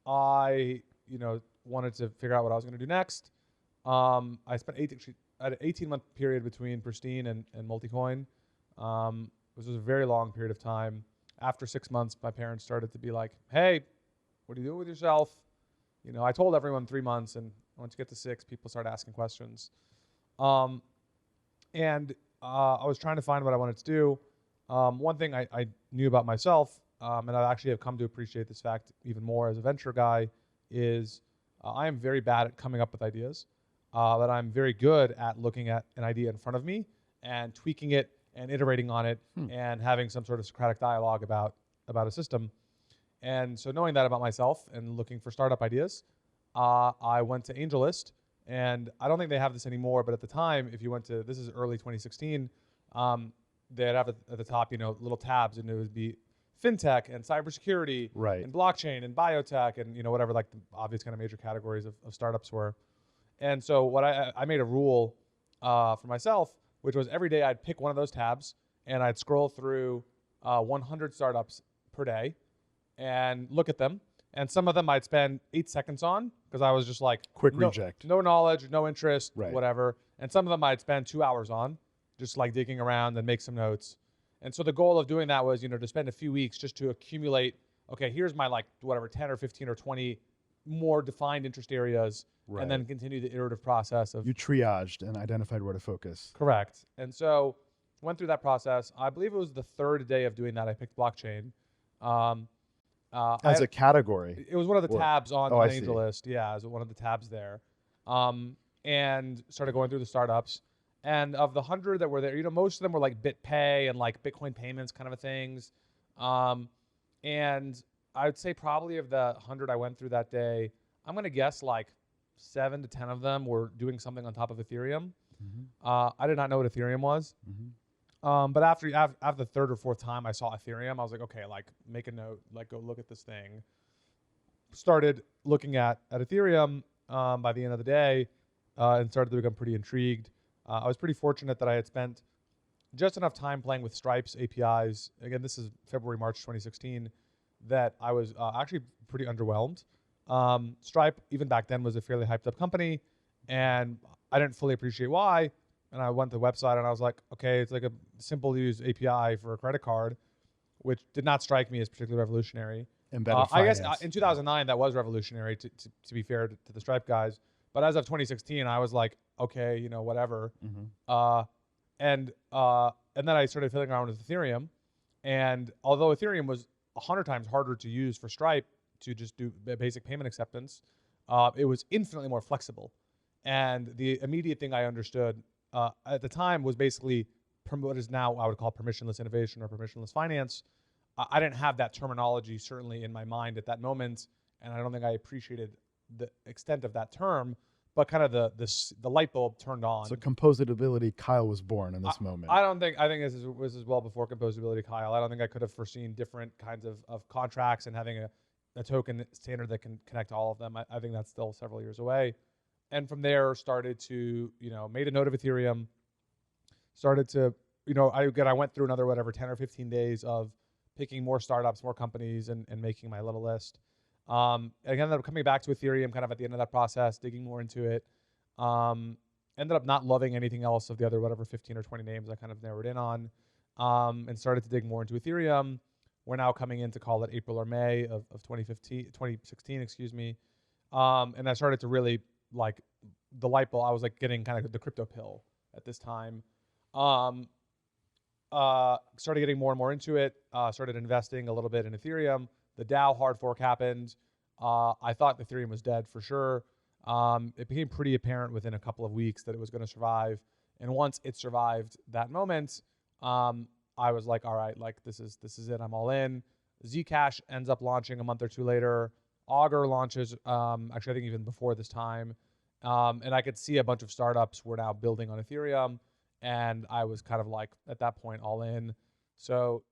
I, wanted to figure out what I was going to do next. I spent I had an 18-month period between Pristine and Multicoin. This was a very long period of time. After 6 months, my parents started to be like, hey, what are you doing with yourself? I told everyone 3 months, and once you get to 6, people start asking questions. And I was trying to find what I wanted to do. One thing I knew about myself, and I actually have come to appreciate this fact even more as a venture guy, is I am very bad at coming up with ideas, but I'm very good at looking at an idea in front of me and tweaking it and iterating on it and having some sort of Socratic dialogue about a system. And so knowing that about myself and looking for startup ideas, I went to AngelList, and I don't think they have this anymore, but at the time, if you went to, this is early 2016, they'd have at the top, little tabs, and it would be fintech and cybersecurity and blockchain and biotech and, whatever like the obvious kind of major categories of startups were. And so what I made a rule for myself, which was every day I'd pick one of those tabs and I'd scroll through 100 startups per day and look at them. And some of them I'd spend 8 seconds on because I was just like, reject. No knowledge, no interest, whatever. And some of them I'd spend 2 hours on, just like digging around and make some notes. And so the goal of doing that was, to spend a few weeks just to accumulate, okay, here's my 10 or 15 or 20 more defined interest areas, and then continue the iterative process of... You triaged and identified where to focus. Correct. And so went through that process. I believe it was the third day of doing that I picked blockchain. As a category? It was one of the tabs on AngelList. Yeah, it was one of the tabs there. And started going through the startups. And of the 100 that were there, most of them were like BitPay and like Bitcoin payments kind of things. And I would say probably of the 100 I went through that day, I'm going to guess like 7 to 10 of them were doing something on top of Ethereum. I did not know what Ethereum was. But after the third or fourth time I saw Ethereum, I was like, okay, make a note, go look at this thing. Started looking at Ethereum by the end of the day and started to become pretty intrigued. I was pretty fortunate that I had spent just enough time playing with Stripe's APIs. Again, this is February, March 2016, that I was actually pretty underwhelmed. Stripe, even back then, was a fairly hyped up company, and I didn't fully appreciate why. And I went to the website and I was like, okay, it's like a simple to use API for a credit card, which did not strike me as particularly revolutionary. Embedded finance. I guess in 2009, that was revolutionary to be fair to the Stripe guys. But as of 2016, I was like, okay, whatever. And then I started fiddling around with Ethereum. And although Ethereum was 100 times harder to use for Stripe to just do basic payment acceptance, it was infinitely more flexible. And the immediate thing I understood at the time was basically what is now I would call permissionless innovation or permissionless finance. I didn't have that terminology certainly in my mind at that moment, and I don't think I appreciated the extent of that term. But kind of the light bulb turned on. So composability, Kyle was born in this moment. I think this was well before composability, Kyle. I don't think I could have foreseen different kinds of contracts and having a token standard that can connect all of them. I think that's still several years away. And from there started to, made a note of Ethereum, started to, I went through another 10 or 15 days of picking more startups, more companies, and making my little list. I ended up coming back to Ethereum kind of at the end of that process, digging more into it. Ended up not loving anything else of the other 15 or 20 names I kind of narrowed in on, and started to dig more into Ethereum. We're now coming in to call it April or May of 2016, excuse me. And I started to really like the light bulb. I was like getting kind of the crypto pill at this time. Started getting more and more into it, started investing a little bit in Ethereum. The DAO hard fork happened. I thought Ethereum was dead for sure. It became pretty apparent within a couple of weeks that it was going to survive. And once it survived that moment, I was like, all right, like this is it. I'm all in. Zcash ends up launching a month or two later. Augur launches, actually I think even before this time. And I could see a bunch of startups were now building on Ethereum. And I was kind of like, at that point, all in. So,